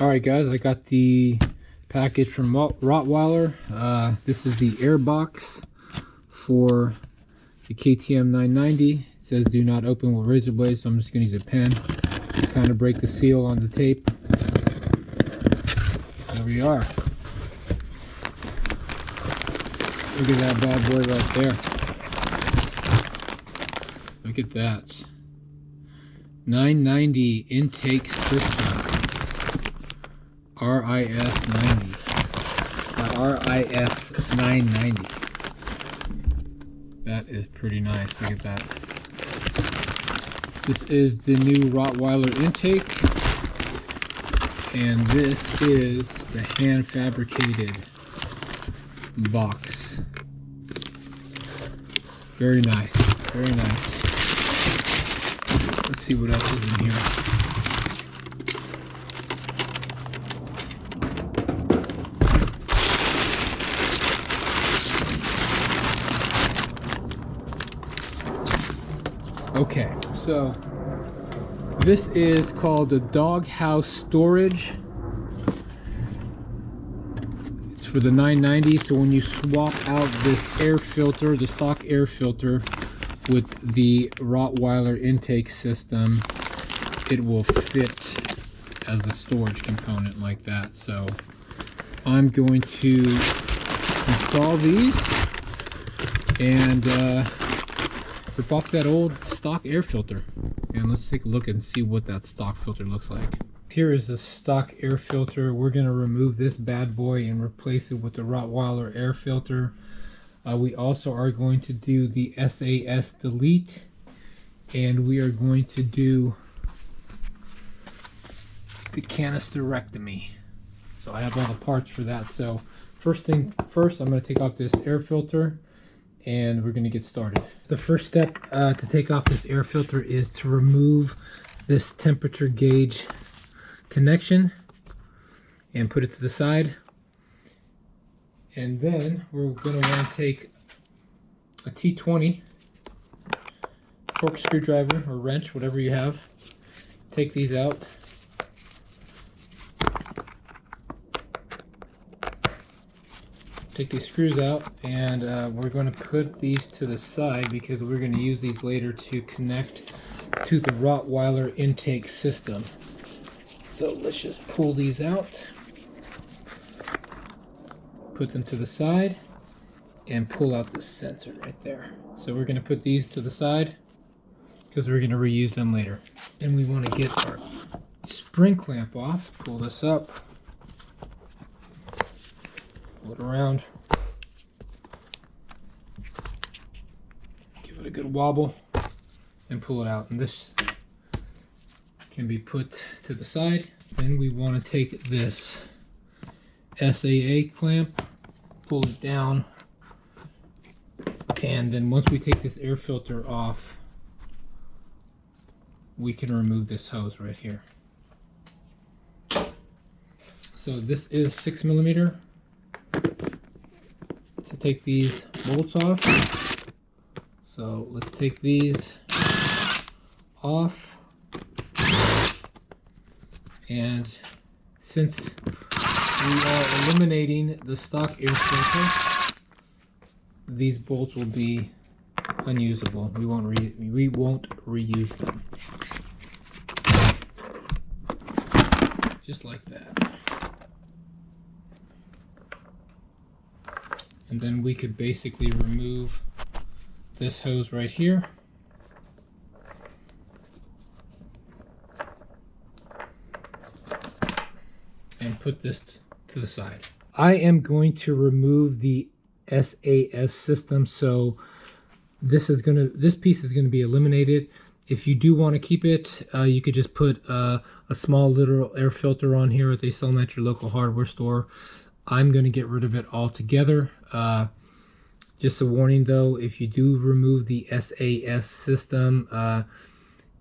Alright guys, I got the package from Rottweiler. This is the Airbox for the KTM 990. It says do not open with razor blades, so I'm just going to use a pen to kind of break the seal on the tape. There we are. Look at that bad boy right there. Look at that. 990 intake system. RIS 90. RIS 990. That is pretty nice. Look at that. This is the new Rottweiler intake, and this is the hand fabricated box. Very nice. Very nice. Let's see what else is in here. Okay, so this is called the doghouse storage. It's for the 990, so when you swap out this air filter, the stock air filter, with the Rottweiler intake system, it will fit as a storage component like that. So I'm going to install these and rip off that old stock air filter, and let's take a look and see what that stock filter looks like. Here is the stock air filter. We're going to remove this bad boy and replace it with the Rottweiler air filter. We also are going to do the SAS delete, and we are going to do the canisterectomy. So I have all the parts for that. So first thing first, I'm going to take off this air filter and we're going to get started. The first step to take off this air filter is to remove this temperature gauge connection and put it to the side. And then we're going to want to take a T20 torque screwdriver or wrench, whatever you have. Take these out. Take these screws out, and we're going to put these to the side because we're going to use these later to connect to the Rottweiler intake system. So let's just pull these out, put them to the side, and pull out the sensor right there. So we're going to put these to the side because we're going to reuse them later. And we want to get our spring clamp off. Pull this up, pull it around, give it a good wobble, and pull it out. And this can be put to the side. Then we want to take this SAA clamp, pull it down, and then once we take this air filter off, we can remove this hose right here. So this is 6mm. To take these bolts off, so let's take these off, and since we are eliminating the stock air filter, these bolts will be unusable. We won't reuse them. Just like that. And then we could basically remove this hose right here. And put this to the side. I am going to remove the SAS system, so this piece is gonna be eliminated. If you do want to keep it, you could just put a small little air filter on here that they sell them at your local hardware store. I'm going to get rid of it altogether. Just a warning though, if you do remove the SAS system,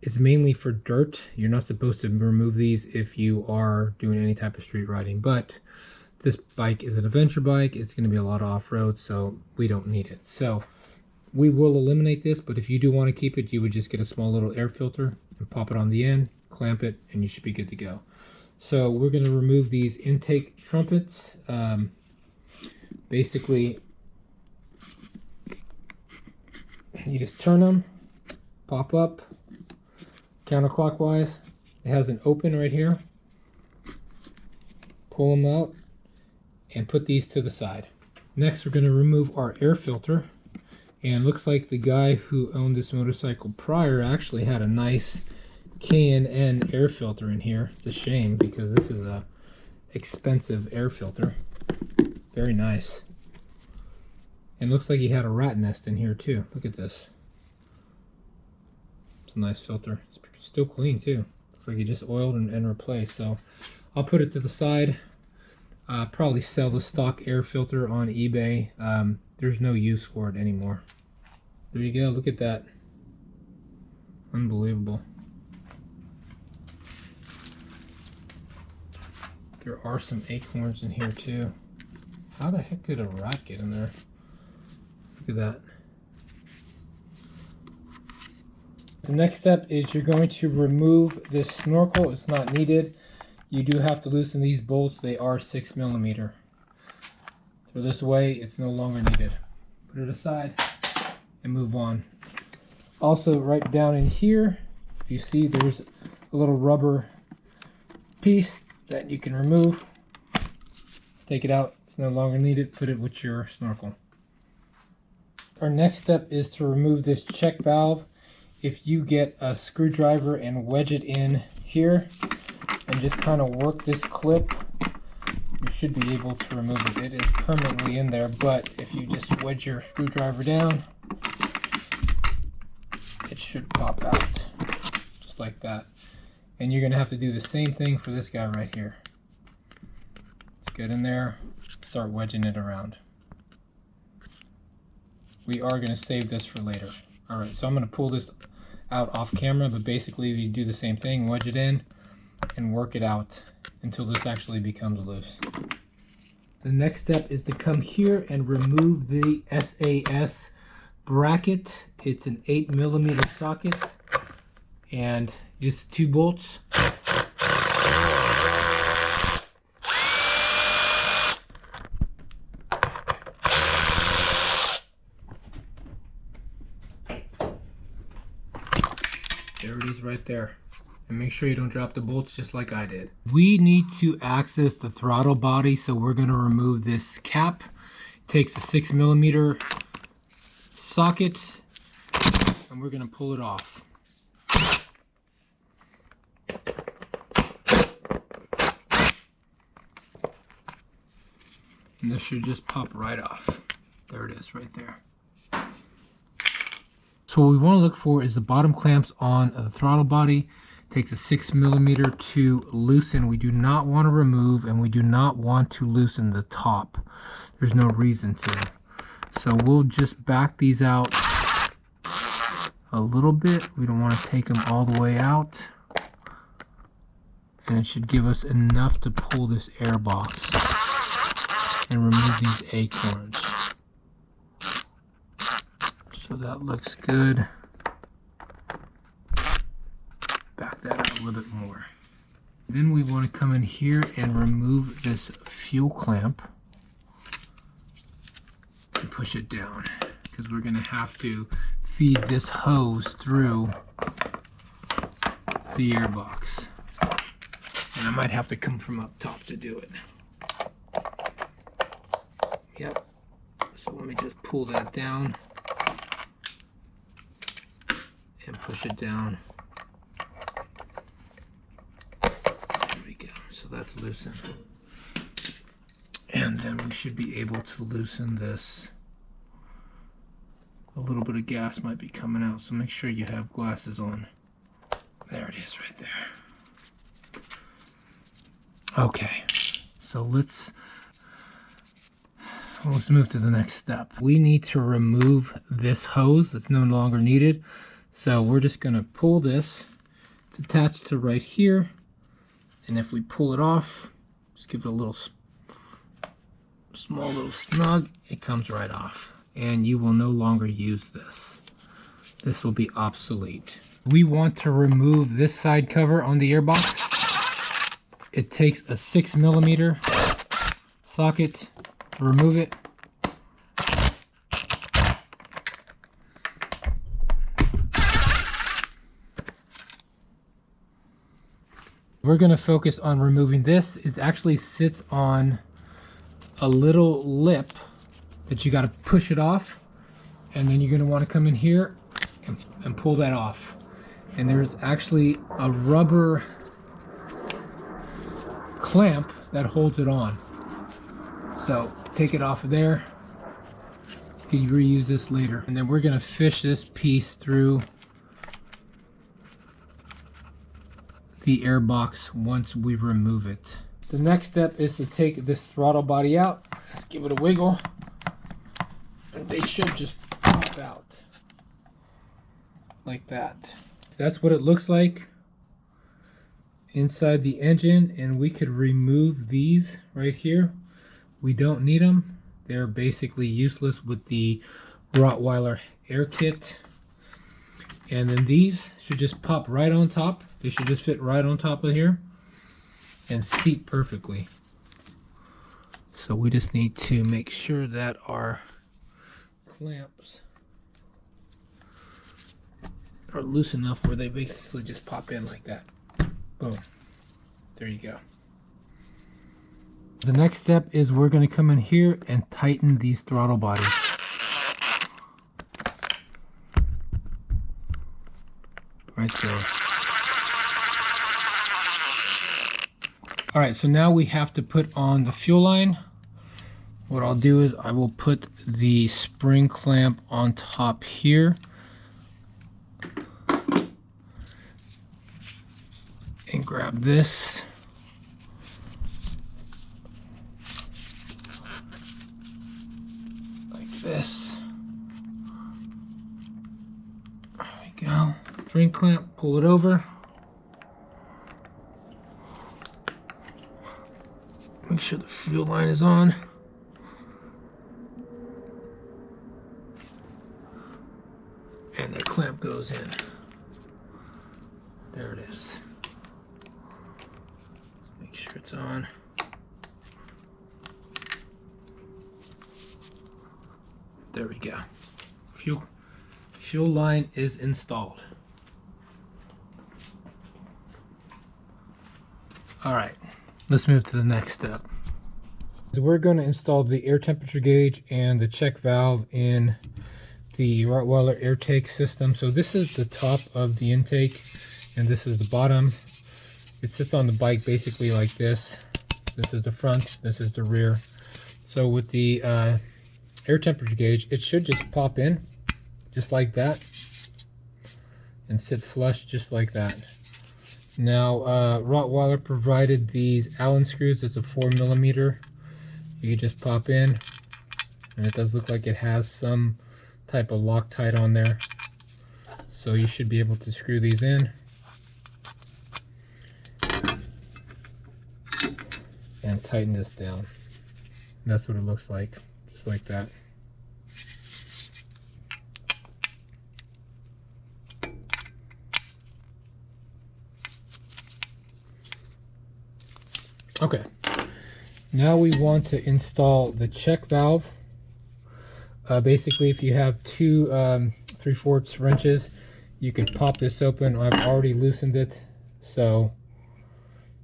it's mainly for dirt. You're not supposed to remove these if you are doing any type of street riding, but this bike is an adventure bike. It's going to be a lot of off-road, so we don't need it. So we will eliminate this, but if you do want to keep it, you would just get a small little air filter and pop it on the end, clamp it, and you should be good to go. So we're going to remove these intake trumpets. Basically, you just turn them, pop up counterclockwise. It has an open right here. Pull them out and put these to the side. Next, we're going to remove our air filter. And looks like the guy who owned this motorcycle prior actually had a nice K&N air filter in here. It's a shame because this is a expensive air filter. Very nice. And looks like he had a rat nest in here too. Look at this. It's a nice filter. It's still clean too. Looks like he just oiled and replaced. So I'll put it to the side. Probably sell the stock air filter on eBay. There's no use for it anymore. There you go. Look at that. Unbelievable. There are some acorns in here too. How the heck did a rat get in there? Look at that. The next step is you're going to remove this snorkel. It's not needed. You do have to loosen these bolts. They are 6mm. So this way, it's no longer needed. Put it aside and move on. Also, right down in here, if you see, there's a little rubber piece that you can remove. Take it out. It's no longer needed. Put it with your snorkel. Our next step is to remove this check valve. If you get a screwdriver and wedge it in here and just kind of work this clip, you should be able to remove it. It is permanently in there, but if you just wedge your screwdriver down, it should pop out just like that. And you're going to have to do the same thing for this guy right here. Let's get in there, start wedging it around. We are going to save this for later. Alright, so I'm going to pull this out off camera, but basically you do the same thing, wedge it in and work it out until this actually becomes loose. The next step is to come here and remove the SAS bracket. It's an 8mm socket and just 2 bolts. There it is right there. And make sure you don't drop the bolts just like I did. We need to access the throttle body, so we're going to remove this cap. It takes a 6mm socket and we're going to pull it off. And this should just pop right off. There it is right there. So what we want to look for is the bottom clamps on the throttle body. It takes a 6mm to loosen. We do not want to remove, and we do not want to loosen the top. There's no reason to. So we'll just back these out a little bit. We don't want to take them all the way out. And it should give us enough to pull this airbox and remove these acorns. So that looks good. Back that out a little bit more. Then we want to come in here and remove this fuel clamp and push it down, because we're going to have to feed this hose through the airbox. And I might have to come from up top to do it. Yep. So let me just pull that down and push it down. There we go. So that's loosened. And then we should be able to loosen this. A little bit of gas might be coming out, so make sure you have glasses on. There it is right there. Okay, so let's move to the next step. We need to remove this hose that's no longer needed. So we're just going to pull this. It's attached to right here. And if we pull it off, just give it a little small little snug, it comes right off. And you will no longer use this. This will be obsolete. We want to remove this side cover on the airbox. it takes a 6mm socket to remove it. We're going to focus on removing this. It actually sits on a little lip that you got to push it off, and then you're going to want to come in here and pull that off. And there's actually a rubber clamp that holds it on. So take it off of there. You can reuse this later. And then we're going to fish this piece through the airbox once we remove it. The next step is to take this throttle body out. Just give it a wiggle, and they should just pop out like that. That's what it looks like inside the engine, and we could remove these right here. We don't need them. They're basically useless with the Rottweiler air kit. And then these should just pop right on top. They should just fit right on top of here and seat perfectly. So we just need to make sure that our clamps are loose enough where they basically just pop in like that. Boom. There you go. The next step is we're going to come in here and tighten these throttle bodies. Right there. All right, so now we have to put on the fuel line. What I'll do is I will put the spring clamp on top here. And grab this. Like this. There we go. Spring clamp, pull it over. Make sure the fuel line is on. And the clamp goes in. There it is. Make sure it's on. There we go. Fuel line is installed. All right, let's move to the next step. So we're going to install the air temperature gauge and the check valve in the Rottweiler air take system. So this is the top of the intake and this is the bottom. It sits on the bike basically like this. This is the front, this is the rear. So with the air temperature gauge, it should just pop in just like that and sit flush just like that. Now, Rottweiler provided these Allen screws. It's a 4mm. You can just pop in, and it does look like it has some type of Loctite on there. So you should be able to screw these in. And tighten this down. And that's what it looks like, just like that. Okay, now we want to install the check valve. Basically, if you have two 3/4 wrenches, you can pop this open. I've already loosened it, so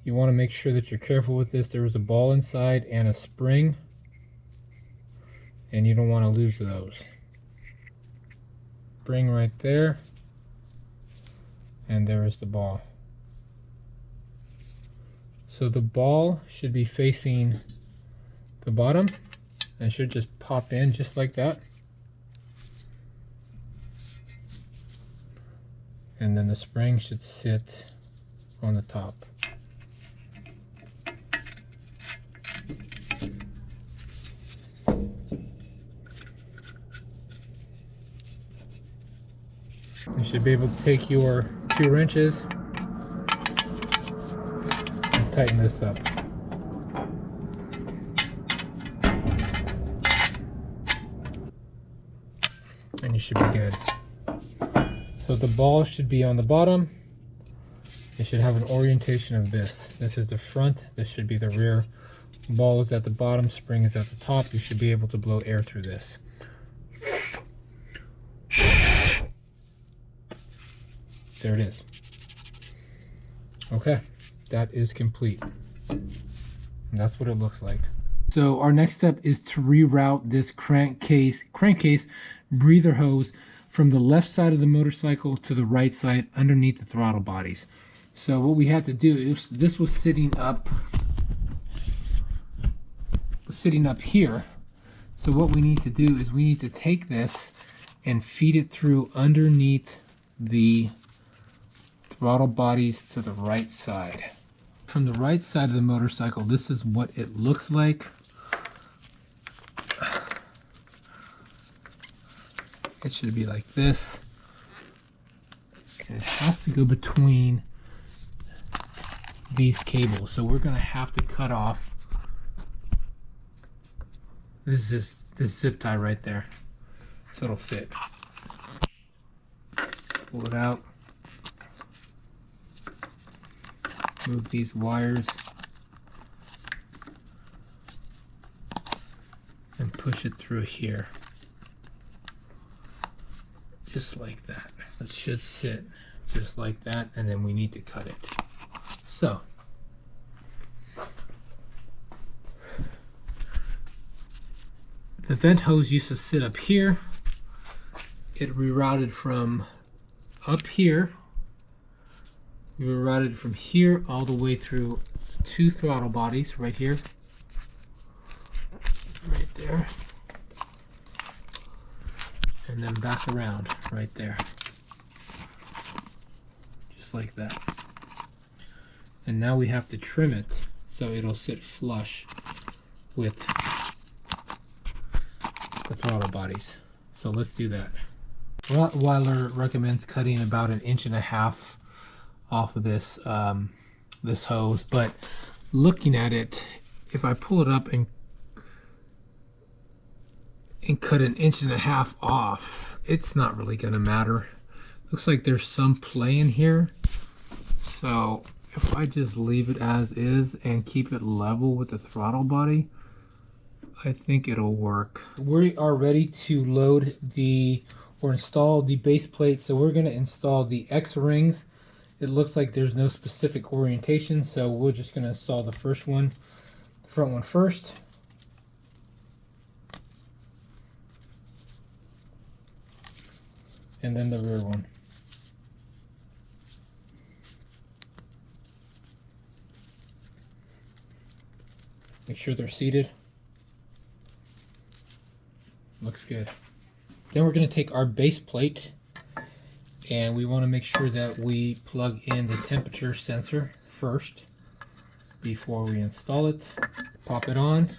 you want to make sure that you're careful with this. There is a ball inside and a spring, and you don't want to lose those. Spring right there, and there is the ball. So the ball should be facing the bottom and should just pop in just like that. And then the spring should sit on the top. You should be able to take your 2 wrenches and tighten this up. And you should be good. So the ball should be on the bottom It should have an orientation of this. This is the front, this should be the rear. Ball is at the bottom, spring is at the top. You should be able to blow air through this. There it is. Okay, that is complete. And that's what it looks like. So our next step is to reroute this crankcase breather hose from the left side of the motorcycle to the right side underneath the throttle bodies. So what we had to do is, this was sitting up here. So what we need to do is we need to take this and feed it through underneath the throttle bodies to the right side. From the right side of the motorcycle, this is what it looks like. It should be like this. And it has to go between these cables. So we're going to have to cut off this zip tie right there. So it'll fit. Pull it out. Move these wires. And push it through here. Just like that. It should sit just like that, and then we need to cut it. So the vent hose used to sit up here. It rerouted from up here. We rerouted from here all the way through 2 throttle bodies right here. Right there. And then back around right there. Just like that. And now we have to trim it so it'll sit flush with the throttle bodies. So let's do that. Rottweiler recommends cutting about 1.5 inches off of this this hose, but looking at it, if I pull it up and cut 1.5 inches off, it's not really going to matter. Looks like there's some play in here, so if I just leave it as is and keep it level with the throttle body, I think it'll work. We are ready to load or install the base plate. So we're going to install the X rings. It looks like there's no specific orientation, so we're just going to install the first one, the front one first. And then the rear one. Make sure they're seated. Looks good. Then we're going to take our base plate and we want to make sure that we plug in the temperature sensor first before we install it. Pop it on,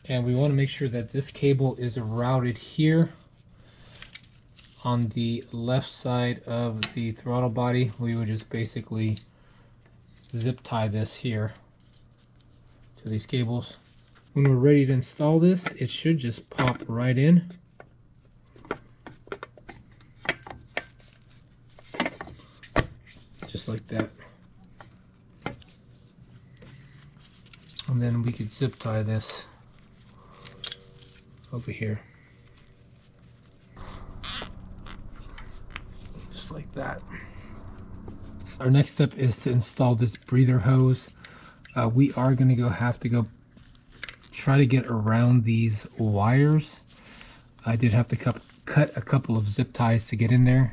and we want to make sure that this cable is routed here on the left side of the throttle body. We would just basically zip tie this here to these cables. When we're ready to install this, it should just pop right in. Just like that. And then we could zip tie this over here. Just like that. Our next step is to install this breather hose. We are going to have to try to get around these wires. I did have to cut a couple of zip ties to get in there.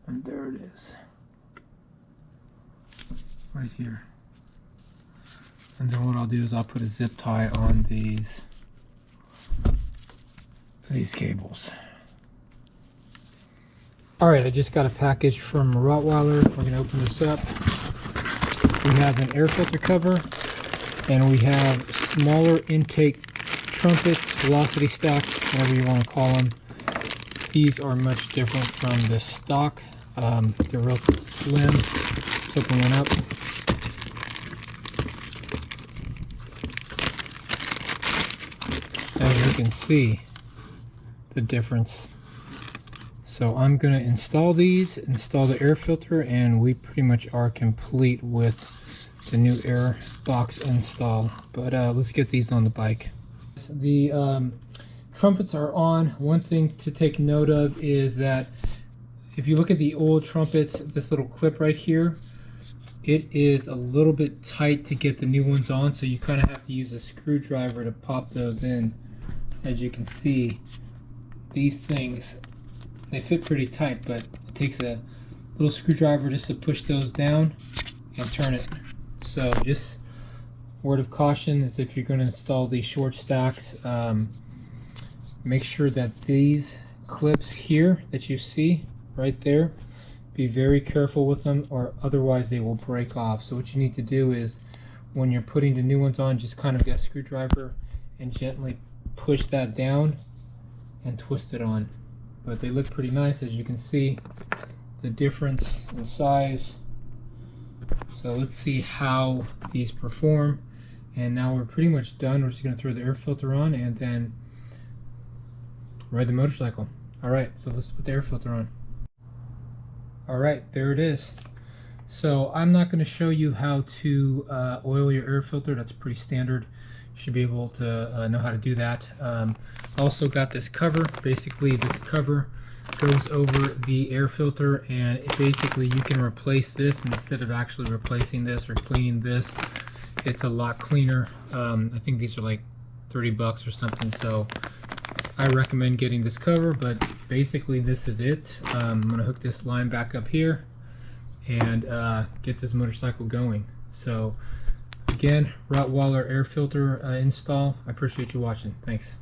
And there it is. Right here. And then what I'll do is I'll put a zip tie on these cables. Alright, I just got a package from Rottweiler. We're going to open this up. We have an air filter cover, and we have smaller intake trumpets, velocity stacks, whatever you want to call them. These are much different from the stock. They're real slim. Let's open one up. As you can see, the difference. So I'm going to install the air filter, and we pretty much are complete with the new Airbox install. But let's get these on the bike. The trumpets are on. One thing to take note of is that if you look at the old trumpets, this little clip right here, it is a little bit tight to get the new ones on, so you kind of have to use a screwdriver to pop those in. As you can see, these things, they fit pretty tight, but it takes a little screwdriver just to push those down and turn it. So just word of caution is if you're going to install these short stacks, make sure that these clips here that you see right there, be very careful with them, or otherwise they will break off. So what you need to do is, when you're putting the new ones on, just kind of get a screwdriver and gently push that down and twist it on. But they look pretty nice, as you can see the difference in size. So let's see how these perform. And now we're pretty much done. We're just going to throw the air filter on and then ride the motorcycle. Alright, so let's put the air filter on. Alright, there it is. So I'm not going to show you how to oil your air filter. That's pretty standard. You should be able to know how to do that. Also got this cover. Basically, this cover goes over the air filter, and basically you can replace this instead of actually replacing this or cleaning this. It's a lot cleaner. I think these are like 30 bucks or something, so I recommend getting this cover. But basically this is it. I'm gonna hook this line back up here and get this motorcycle going. So again, Rottweiler air filter install. I appreciate you watching. Thanks.